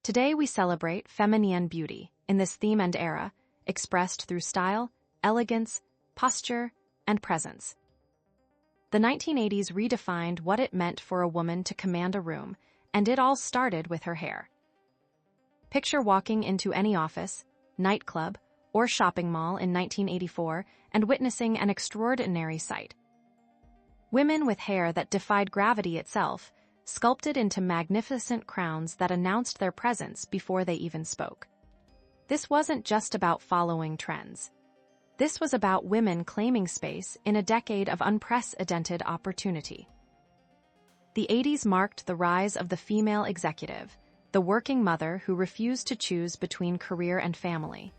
Today we celebrate feminine beauty in this theme and era, expressed through style, elegance, posture, and presence. The 1980s redefined what it meant for a woman to command a room, and it all started with her hair. Picture walking into any office, nightclub, or shopping mall in 1984 and witnessing an extraordinary sight. Women with hair that defied gravity itself, sculpted into magnificent crowns that announced their presence before they even spoke. This wasn't just about following trends. This was about women claiming space in a decade of unprecedented opportunity. The 80s marked the rise of the female executive, the working mother who refused to choose between career and family,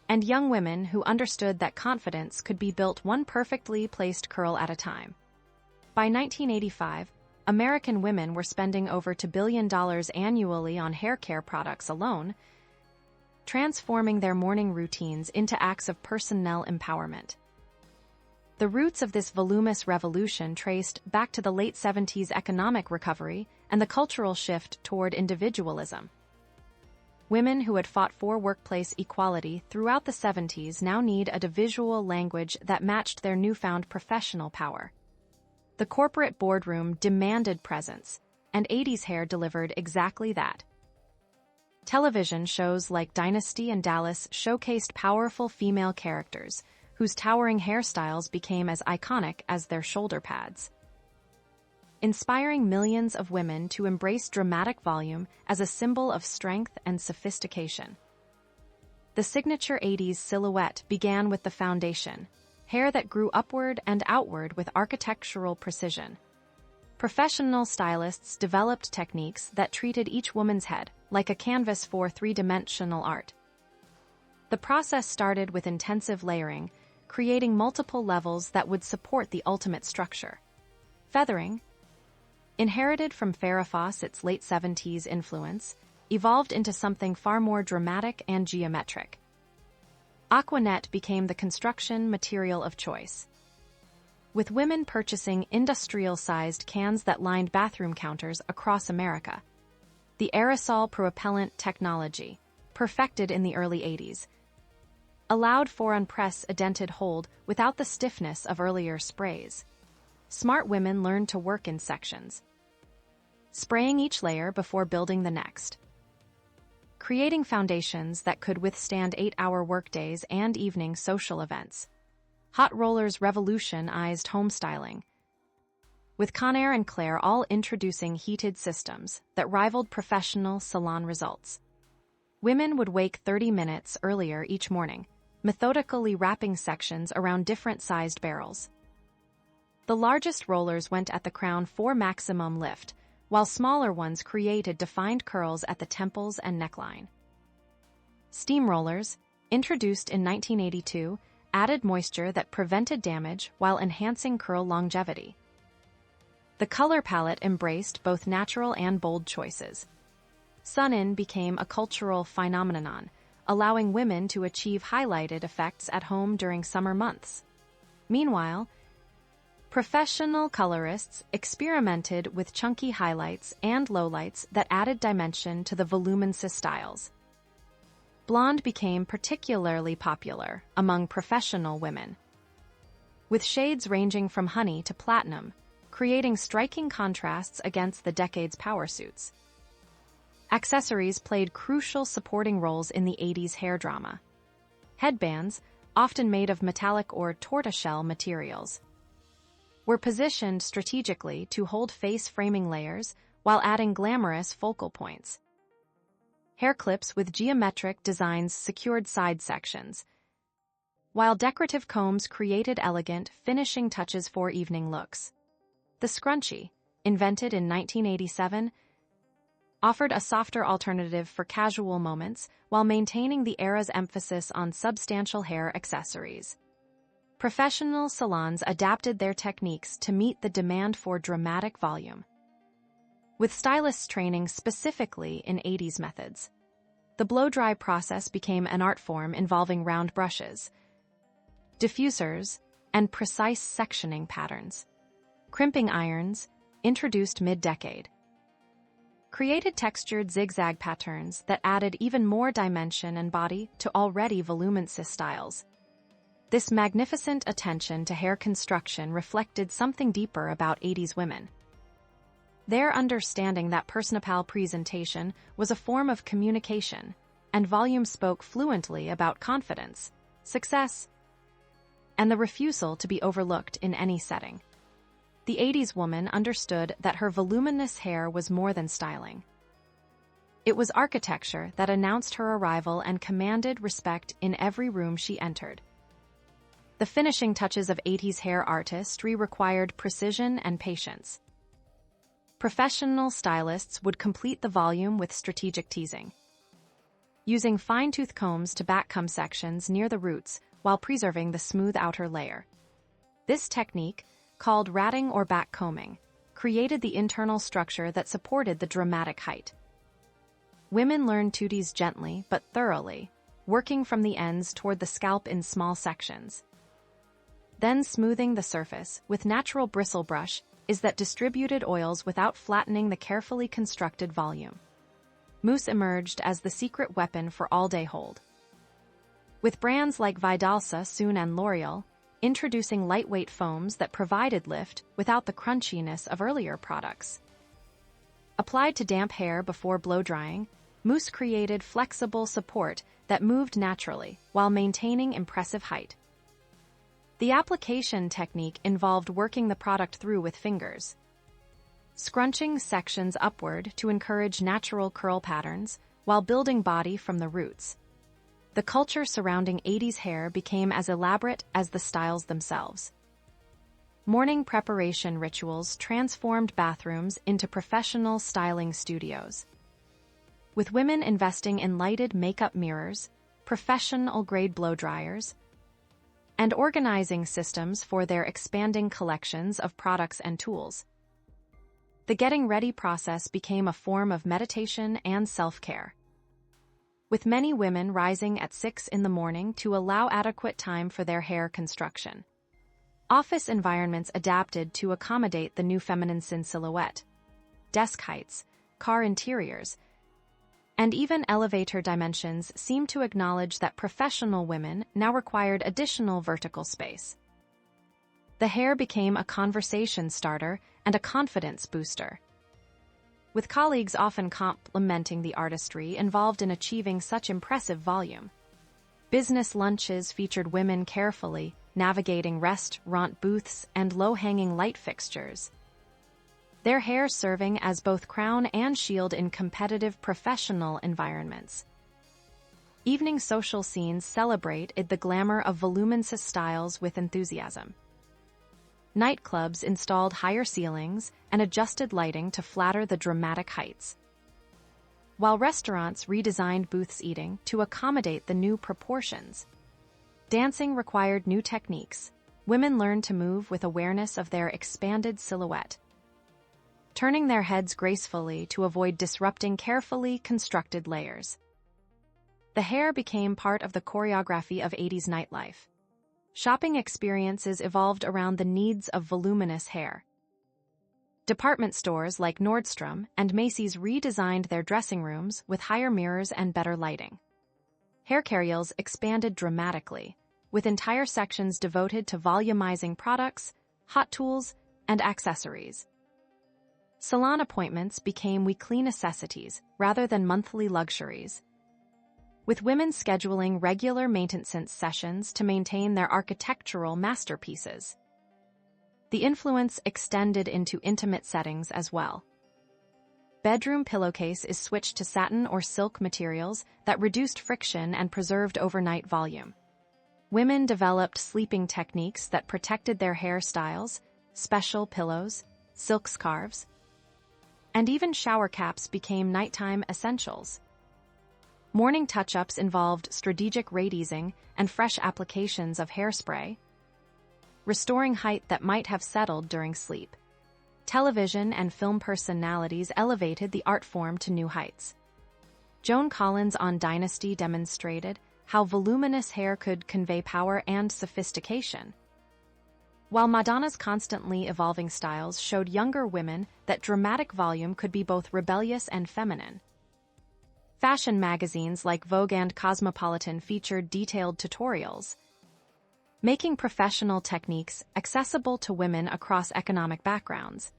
and young women who understood that confidence could be built one perfectly placed curl at a time. By 1985, American women were spending over $2 billion annually on hair care products alone, transforming their morning routines into acts of personnel empowerment. The roots of this voluminous revolution traced back to the late 70s economic recovery and the cultural shift toward individualism. Women who had fought for workplace equality throughout the 70s now needed a visual language that matched their newfound professional power. The corporate boardroom demanded presence, and 80s hair delivered exactly that. Television shows like Dynasty and Dallas showcased powerful female characters, whose towering hairstyles became as iconic as their shoulder pads, inspiring millions of women to embrace dramatic volume as a symbol of strength and sophistication. The signature 80s silhouette began with the foundation, hair that grew upward and outward with architectural precision. Professional stylists developed techniques that treated each woman's head like a canvas for three-dimensional art. The process started with intensive layering, creating multiple levels that would support the ultimate structure. Feathering, inherited from Farrah Fawcett's late 70s influence, evolved into something far more dramatic and geometric. Aquanet became the construction material of choice, with women purchasing industrial-sized cans that lined bathroom counters across America. The aerosol propellant technology, perfected in the early 80s, allowed for unprecedented hold without the stiffness of earlier sprays. Smart women learned to work in sections, spraying each layer before building the next, creating foundations that could withstand 8-hour workdays and evening social events. Hot rollers revolutionized home styling, with Conair and Claire all introducing heated systems that rivaled professional salon results. Women would wake 30 minutes earlier each morning, methodically wrapping sections around different-sized barrels. The largest rollers went at the crown for maximum lift, while smaller ones created defined curls at the temples and neckline. Steam rollers, introduced in 1982, added moisture that prevented damage while enhancing curl longevity. The color palette embraced both natural and bold choices. Sun-in became a cultural phenomenon, allowing women to achieve highlighted effects at home during summer months. Meanwhile, professional colorists experimented with chunky highlights and lowlights that added dimension to the voluminous styles. Blonde became particularly popular among professional women, with shades ranging from honey to platinum, creating striking contrasts against the decade's power suits. Accessories played crucial supporting roles in the 80s hair drama. Headbands, often made of metallic or tortoiseshell materials, were positioned strategically to hold face-framing layers while adding glamorous focal points. Hair clips with geometric designs secured side sections, while decorative combs created elegant, finishing touches for evening looks. The scrunchie, invented in 1987, offered a softer alternative for casual moments while maintaining the era's emphasis on substantial hair accessories. Professional salons adapted their techniques to meet the demand for dramatic volume, with stylists training specifically in 80s methods. The blow-dry process became an art form involving round brushes, diffusers, and precise sectioning patterns. Crimping irons, introduced mid-decade, created textured zigzag patterns that added even more dimension and body to already voluminous styles. This magnificent attention to hair construction reflected something deeper about 80s women. Their understanding that personal presentation was a form of communication, and volume spoke fluently about confidence, success, and the refusal to be overlooked in any setting. The 80s woman understood that her voluminous hair was more than styling. It was architecture that announced her arrival and commanded respect in every room she entered. The finishing touches of 80s hair artistry required precision and patience. Professional stylists would complete the volume with strategic teasing, using fine-tooth combs to backcomb sections near the roots while preserving the smooth outer layer. This technique, called ratting or backcombing, created the internal structure that supported the dramatic height. Women learned to tease gently but thoroughly, working from the ends toward the scalp in small sections. Then smoothing the surface with natural bristle brush is that distributed oils without flattening the carefully constructed volume. Mousse emerged as the secret weapon for all-day hold. With brands like Vidalsa, Soon and L'Oreal, introducing lightweight foams that provided lift without the crunchiness of earlier products. Applied to damp hair before blow-drying, mousse created flexible support that moved naturally while maintaining impressive height. The application technique involved working the product through with fingers, scrunching sections upward to encourage natural curl patterns while building body from the roots. The culture surrounding 80s hair became as elaborate as the styles themselves. Morning preparation rituals transformed bathrooms into professional styling studios, with women investing in lighted makeup mirrors, professional-grade blow dryers, and organizing systems for their expanding collections of products and tools. The getting ready process became a form of meditation and self-care, with many women rising at 6 in the morning to allow adequate time for their hair construction. Office environments adapted to accommodate the new feminine silhouette. Desk heights, car interiors, and even elevator dimensions seemed to acknowledge that professional women now required additional vertical space. The hair became a conversation starter and a confidence booster, with colleagues often complimenting the artistry involved in achieving such impressive volume. Business lunches featured women carefully navigating restaurant booths and low-hanging light fixtures, their hair serving as both crown and shield in competitive professional environments. Evening social scenes celebrated the glamour of voluminous styles with enthusiasm. Nightclubs installed higher ceilings and adjusted lighting to flatter the dramatic heights, while restaurants redesigned booth seating to accommodate the new proportions. Dancing required new techniques. Women learned to move with awareness of their expanded silhouette, turning their heads gracefully to avoid disrupting carefully constructed layers. The hair became part of the choreography of 80s nightlife. Shopping experiences evolved around the needs of voluminous hair. Department stores like Nordstrom and Macy's redesigned their dressing rooms with higher mirrors and better lighting. Hair carrioles expanded dramatically, with entire sections devoted to volumizing products, hot tools, and accessories. Salon appointments became weekly necessities rather than monthly luxuries, with women scheduling regular maintenance sessions to maintain their architectural masterpieces. The influence extended into intimate settings as well. Bedroom pillowcase is switched to satin or silk materials that reduced friction and preserved overnight volume. Women developed sleeping techniques that protected their hairstyles, special pillows, silk scarves, and even shower caps became nighttime essentials. Morning touch-ups involved strategic raising and fresh applications of hairspray, restoring height that might have settled during sleep. Television and film personalities elevated the art form to new heights. Joan Collins on Dynasty demonstrated how voluminous hair could convey power and sophistication, While Madonna's constantly evolving styles showed younger women that dramatic volume could be both rebellious and feminine. Fashion magazines like Vogue and Cosmopolitan featured detailed tutorials, making professional techniques accessible to women across economic backgrounds.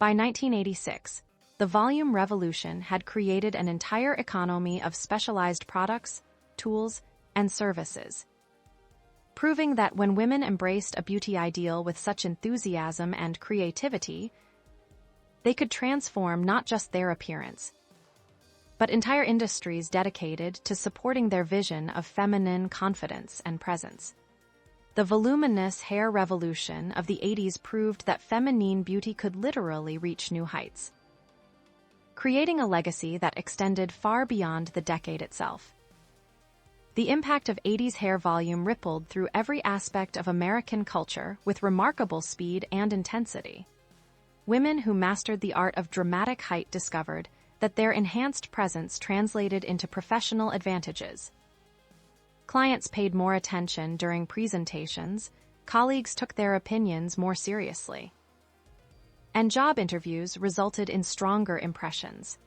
By 1986, the volume revolution had created an entire economy of specialized products, tools, and services, proving that when women embraced a beauty ideal with such enthusiasm and creativity, they could transform not just their appearance, but entire industries dedicated to supporting their vision of feminine confidence and presence. The voluminous hair revolution of the 80s proved that feminine beauty could literally reach new heights, creating a legacy that extended far beyond the decade itself. The impact of 80s hair volume rippled through every aspect of American culture with remarkable speed and intensity. Women who mastered the art of dramatic height discovered that their enhanced presence translated into professional advantages. Clients paid more attention during presentations, colleagues took their opinions more seriously, and job interviews resulted in stronger impressions.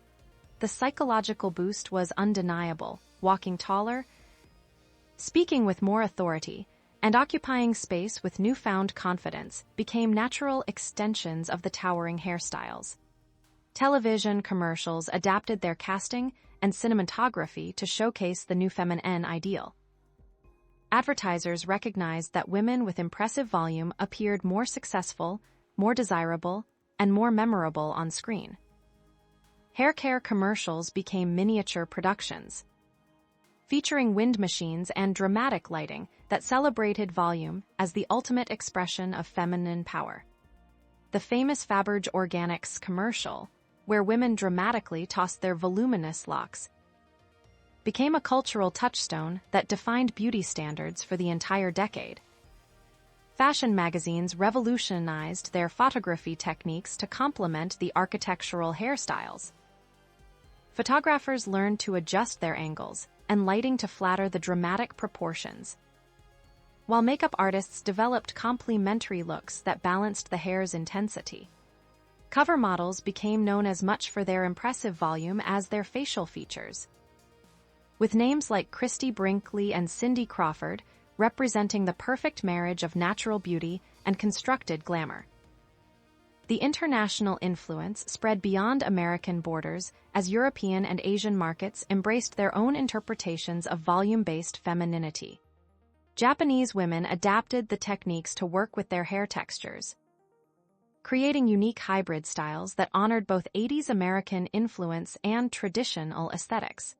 The psychological boost was undeniable, walking taller, speaking with more authority, and occupying space with newfound confidence became natural extensions of the towering hairstyles. Television commercials adapted their casting and cinematography to showcase the new feminine ideal. Advertisers recognized that women with impressive volume appeared more successful, more desirable, and more memorable on screen. Hair care commercials became miniature productions, featuring wind machines and dramatic lighting that celebrated volume as the ultimate expression of feminine power. The famous Faberge Organics commercial, where women dramatically tossed their voluminous locks, became a cultural touchstone that defined beauty standards for the entire decade. Fashion magazines revolutionized their photography techniques to complement the architectural hairstyles. Photographers learned to adjust their angles and lighting to flatter the dramatic proportions, while makeup artists developed complementary looks that balanced the hair's intensity. Cover models became known as much for their impressive volume as their facial features, with names like Christy Brinkley and Cindy Crawford representing the perfect marriage of natural beauty and constructed glamour. The international influence spread beyond American borders as European and Asian markets embraced their own interpretations of volume-based femininity. Japanese women adapted the techniques to work with their hair textures, creating unique hybrid styles that honored both 80s American influence and traditional aesthetics.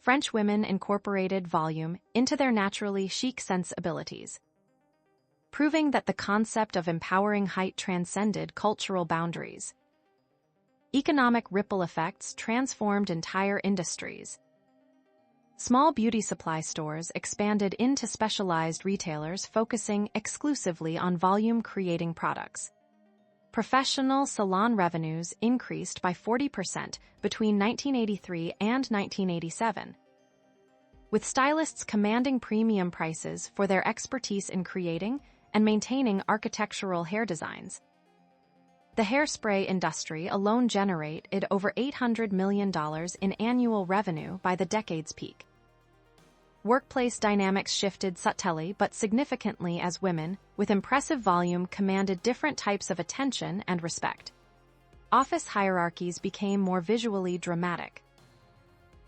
French women incorporated volume into their naturally chic sensibilities, proving that the concept of empowering height transcended cultural boundaries. Economic ripple effects transformed entire industries. Small beauty supply stores expanded into specialized retailers focusing exclusively on volume-creating products. Professional salon revenues increased by 40% between 1983 and 1987, with stylists commanding premium prices for their expertise in creating and maintaining architectural hair designs. The hairspray industry alone generated over $800 million in annual revenue by the decade's peak. Workplace dynamics shifted subtly but significantly as women, with impressive volume, commanded different types of attention and respect. Office hierarchies became more visually dramatic,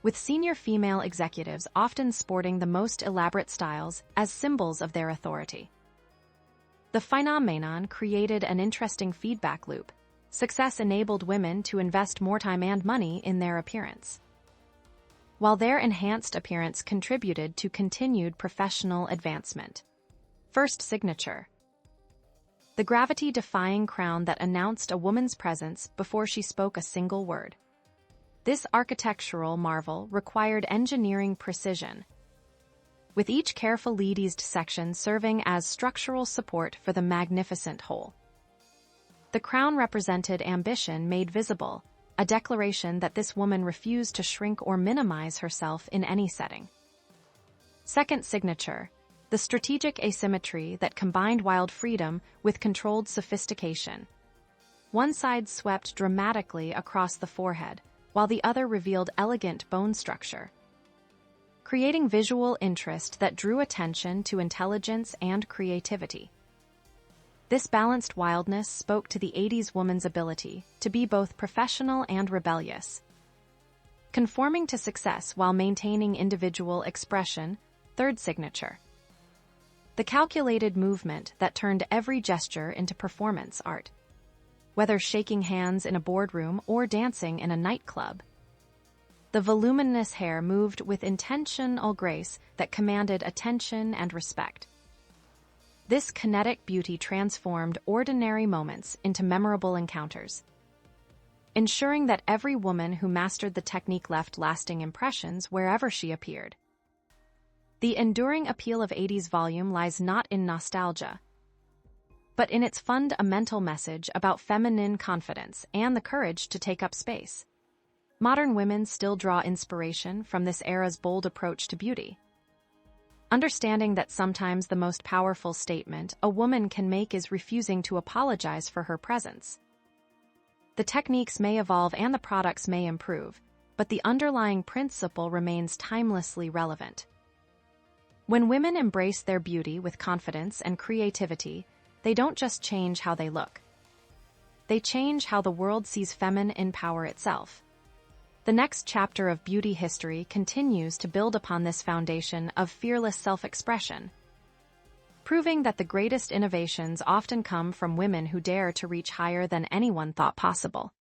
with senior female executives often sporting the most elaborate styles as symbols of their authority. The phenomenon created an interesting feedback loop. Success enabled women to invest more time and money in their appearance, while their enhanced appearance contributed to continued professional advancement. First signature: the gravity-defying crown that announced a woman's presence before she spoke a single word. This architectural marvel required engineering precision, with each carefully devised section serving as structural support for the magnificent whole. The crown represented ambition made visible, a declaration that this woman refused to shrink or minimize herself in any setting. Second signature: the strategic asymmetry that combined wild freedom with controlled sophistication. One side swept dramatically across the forehead, while the other revealed elegant bone structure, creating visual interest that drew attention to intelligence and creativity. This balanced wildness spoke to the 80s woman's ability to be both professional and rebellious, conforming to success while maintaining individual expression. Third signature: the calculated movement that turned every gesture into performance art. Whether shaking hands in a boardroom or dancing in a nightclub, the voluminous hair moved with intentional grace that commanded attention and respect. This kinetic beauty transformed ordinary moments into memorable encounters, ensuring that every woman who mastered the technique left lasting impressions wherever she appeared. The enduring appeal of 80s volume lies not in nostalgia, but in its fundamental message about feminine confidence and the courage to take up space. Modern women still draw inspiration from this era's bold approach to beauty, understanding that sometimes the most powerful statement a woman can make is refusing to apologize for her presence. The techniques may evolve and the products may improve, but the underlying principle remains timelessly relevant. When women embrace their beauty with confidence and creativity, they don't just change how they look. They change how the world sees feminine power itself. The next chapter of beauty history continues to build upon this foundation of fearless self-expression, proving that the greatest innovations often come from women who dare to reach higher than anyone thought possible.